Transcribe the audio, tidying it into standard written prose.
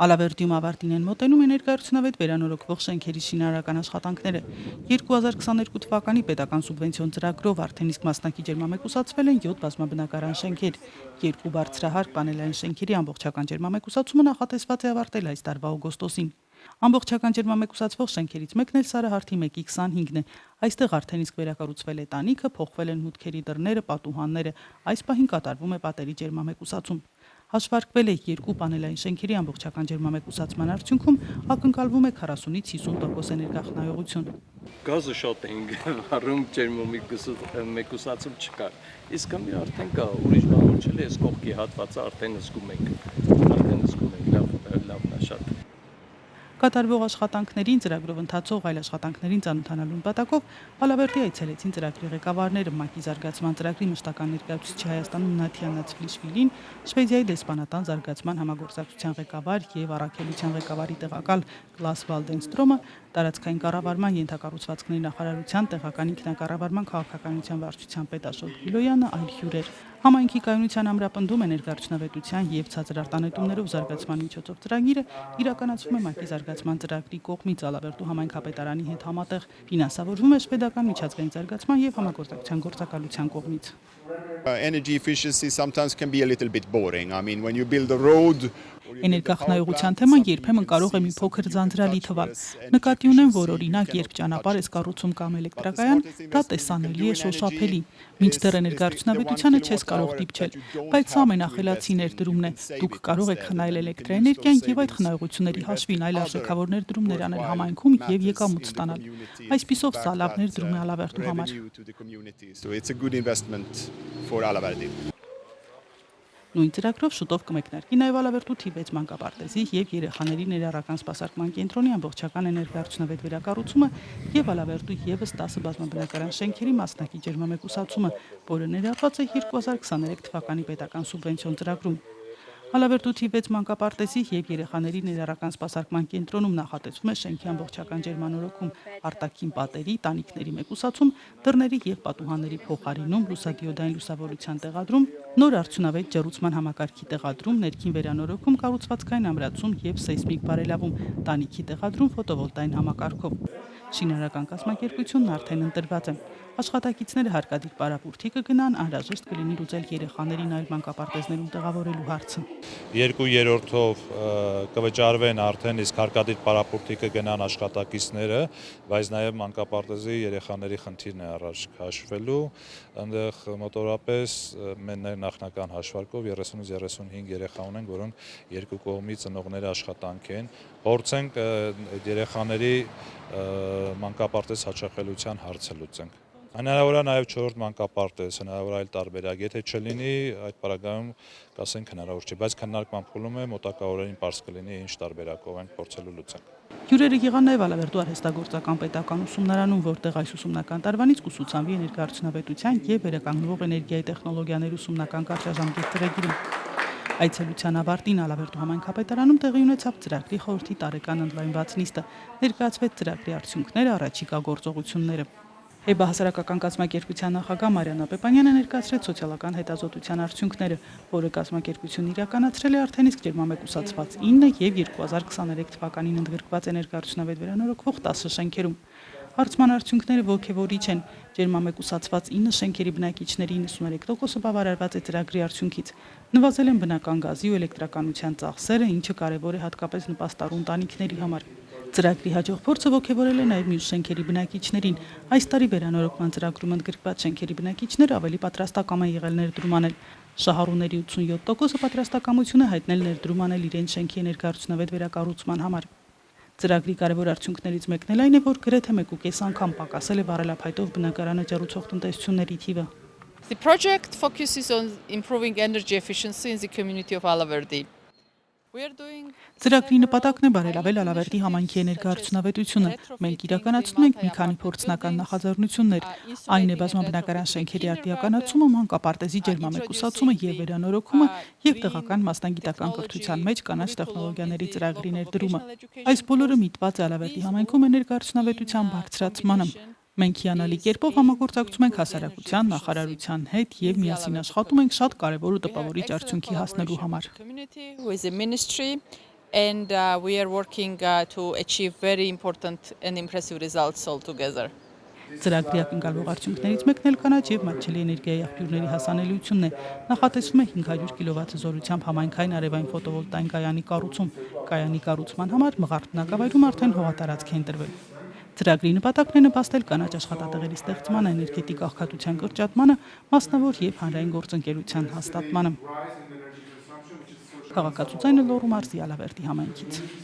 Ալավերդիում ավարտին են մոտենում էներգարությունավետ վերանորոգվող շենքերի շինարարական աշխատանքները։ 2022 թվականի պետական սուբվենցիոն ծրագրով արդեն իսկ մասնակի ջերմամեկուսացվել են 7 բազմաբնակարան շենքեր։ 2 բարձրահարկ պանելային շենքերի ամբողջական ջերմամեկուսացումը նախատեսված է ավարտել այս տարվա օգոստոսին։ Ամբողջական ջերմամեկուսացվող շենքերից մեկն էլ Սարահարթի 1-25-ն է։ Այստեղ արդեն իսկ վերակառուցվել է տանիքը, փոխվել են մուտքերի դռները, պատուհանները։ Այս պահին կատարվում է պատերի ջերմամեկուսացում։ Հաշվարկվել է 2 պանելային շենքերի ամբողջական ջերմամեկուսացման արդյունքում ակնկալվում է 40-ից 50% էներգախնայողություն։ Գազը շատ ենք առում ջերմամեկուսացում չկար։ Իսկ հիմա արդեն կա, ուրիշ բան չէ, այս կողքի հատվածը արդեն զգում ենք, լավն է շատ։ Կատարվող աշխատանքներին, ծրագրով ընթացող այլ աշխատանքներին ծանոթանալու նպատակով Ալավերդի այցելեցին ծրագրի ղեկավարները ՄԱԿ-ի զարգացման ծրագրի մշտական ներկայացուցիչ Հայաստանում Նաթիա Նացվլիշվիլին, Շվեդիայի դեսպանատան զարգացման համագործակցության ղեկավար եւ առաքելության ղեկավարի տեղակալ Կլաս Վալդենստրոմը, տարածքային կառավարման ենթակառուցվածքների նախարարության տեղական ինքնակառավարման քաղաքականության վարչության պետ Աշոտ Գիլոյանը այլ հյուրեր։ Համայնքի կայունության ամրապնդում էներգարությունավետության եւ ցածր արտանետումներով զարգացման միջոցով ծրագիրը իրականացվում է ՄԱԿ-ի զարգացման ծրագրի կողմից Ալավերդու համայնքապետարանի հետ համատեղ ֆինանսավորվում է շվեդական միջազգային զարգացման եւ համագործակցության գործակալության կողմից։ Energy efficiency sometimes can be a little bit boring. I mean, when you build a road Էներգախնայողության թեման երբեմն կարող է մի փոքր ձանձրալի թվալ։ Նկատի ունեմ, որ օրինակ, երբ ճանապարհ ես կառուցում կամ էլեկտրակայան, դա տեսանելի է, շոշափելի։ Մինչդեռ էներգարությունավետությանը չես կարող դիպչել, բայց սա ամենախելացի ներդրումն է։ Դուք կարող եք խնայել էլեկտրաէներգիան եւ այդ խնայողությունների հաշվին այլ արժեքավոր ներդրումներ անել համայնքում եւ եկամուտ ստանալ։ Այսպիսով սա լավ ներդրում է Ալավերդու համար։ So it's a good investment for Alaverdi. Նույն ծրագրով շուտով կմեկնարկի նաև Ալավերդու T6 մանկապարտեզի եւ երեխաների ներառական սպասարկման կենտրոնի ամբողջական էներգարությունավետ վերակառուցումը եւ Ալավերդու եւս 10 բազմաբնակարան շենքերի մասնակի ջերմամեկուսացումը, որը ներառված է 2023 թվականի պետական սուբվենցիոն ծրագրում։ Ալավերդու T6 մանկապարտեզի եւ երեխաների ներառական սպասարկման կենտրոնում նախատեսվում է շենքի ամբողջական ջերմանորոգում, արտաքին պատերի, տանիքների մեկուսացում, դռների եւ պատուհանների փոխարինում, լուսադիոդային լուսավորության տեղադրում, նոր արդյունավետ ջեռուցման համակարգի տեղադրում, ներքին վերանորոգում, կառուցվածքային ամրացում եւ սեյսմիկ բարելավում, տանիքի տեղադրում ֆոտովոլտային համակարգով։ Շինարարական կազմակերպությունն արդեն ընտրված է։ Աշխատակիցները հարկադիր պարապուրտի կգնան, անհրաժեշտ կլինի լուծել երեխաներին այլ մանկապարտեզներում տեղավորելու հարցը։ 2/3-ով կվճարվեն արդեն, իսկ հարկադիր պարապուրտի կգնան աշխատակիցները, բայց նաև մանկապարտեզի երեխաների խնդիրն է առաջ քաշվելու, այնտեղ մոտորապես մենք նախնական հաշվարկով 30-35 երեխա ունենք, որոնք երկու կողմի ծնողները աշխատանք են, փորձենք երեխաների մանկապարտեզ հաճախելիության հարցը լուծենք։ Հնարավոր է նաև 4-րդ մանկապարտեզ, հնարավոր այլ տարբերակ, եթե չլինի, այդ պարագայում կասենք հնարավոր չէ, բայց քննարկման փուլում է, մոտակա օրերին պարզ կլինի ինչ տարբերակով ենք փորձելու լուծենք։ Հյուրերը եղան նաև Ալավերդու արհեստագործական պետական ուսումնարանում, որտեղ այս ուսումնական տարվանից կուսուցանվի էներգարությունավետության եւ վերականգնվող էներգիայի տեխնոլոգիաների ուսումնական կարճաժամկետ ծրագիրը։ Այցելության ավարտին Ալավերդու համայնքապետարանում տեղի ունեցավ ծրագրի խորհրդի տարեկան ընդլայնված նիստը, ներկայացվեց ծրագրի արդյունքները, առաջիկա գործողությունները։ ԵԲԱ հասարակական կազմակերպության նախագահ Մարիաննա Պեպանյանը ներկայացրեց սոցիալական հետազոտության արդյունքները, որը կազմակերպությունն իրականացրել է արդեն իսկ ջերմամեկուսացված 9 եւ 2023 թվականին ընդգրկված էներգարությունավետ վերանորոգվող 10 շենքերում։ Հարցման արդյունքները ոգևորիչ են։ Ջերմամեկուսացված 9 շենքերի բնակիչների 93%-ը բավարարված է ծրագրի արդյունքից։ Նվազել են բնական գազի ու էլեկտրականության ծախսերը, ինչը կարևոր է հատկապես նպաստառու ընտանիքների համար։ Ծրագրի հաջող փորձը ոգևորել է նաև մյուս շենքերի բնակիչներին։ Այս տարի վերանորոգման ծրագրում ընդգրկված շենքերի բնակիչները ավելի պատրաստակամ են եղել ներդրում անել։ Շահառուների 87%-ը պատրաստակամություն է հայտնել ներդրում անել իրենց շենքի էներգարությունավետ վերակառուցման համար։ Ծրագրի կարևոր արդյունքներից մեկն էլ այն է, որ գրեթե 1.5 անգամ պակասել է վառելափայտով բնակարանը ջեռուցող տնտեսությունների թիվը։ The project focuses on improving energy efficiency in the community of Alaverdi. Ծրագրի նպատակն է բարելավել Ալավերդի համայնքի էներգարությունավետությունը։ Մենք իրականացնում ենք մի քանի փորձնական նախաձեռնություններ։ Այն է բազմաբնակարան շենքերի արտիականացումը, մանկապարտեզի ջերմամեկուսացումը եւ վերանորոգումը եւ տեղական մասնագիտական կրթության մեջ կանաչ տեխնոլոգիաների ծրագրի ներդրումը։ Այս բոլորը միտված է Ալավերդի համայնքում էներգարությունավետության բարձրացմանը։ Մենք հիանալի կերպով համագործակցում ենք հասարակության, նախարարության հետ եւ միասին աշխատում ենք շատ կարեւոր ու տպավորիչ արդյունքի հասնելու համար։ and we are working to achieve very important and impressive results all together. Ծրագրի ակնկալվող արդյունքներից մեկն էլ կանաչ եւ մատչելի էներգիայի աղբյուրների հասանելիությունն է։ Նախատեսվում է 500 կՎտ զորությամբ համայնքային արևային ֆոտովոլտային կայանի կառուցում։ Կայանի կառուցման համար մղարդ բնակավայրում արդեն հողատարածք է ընտրվել։ Ծրագրի նպատակն է նպաստել կանաչ աշխատատեղերի ստեղծմանը, էներգետիկ աղքատության կրճատմանը, մասնավոր եւ հանրային գործընկերության հաստատմանը։ Քաղաքացիությունը Լոռու մարզի Ալավերդի համայնքից։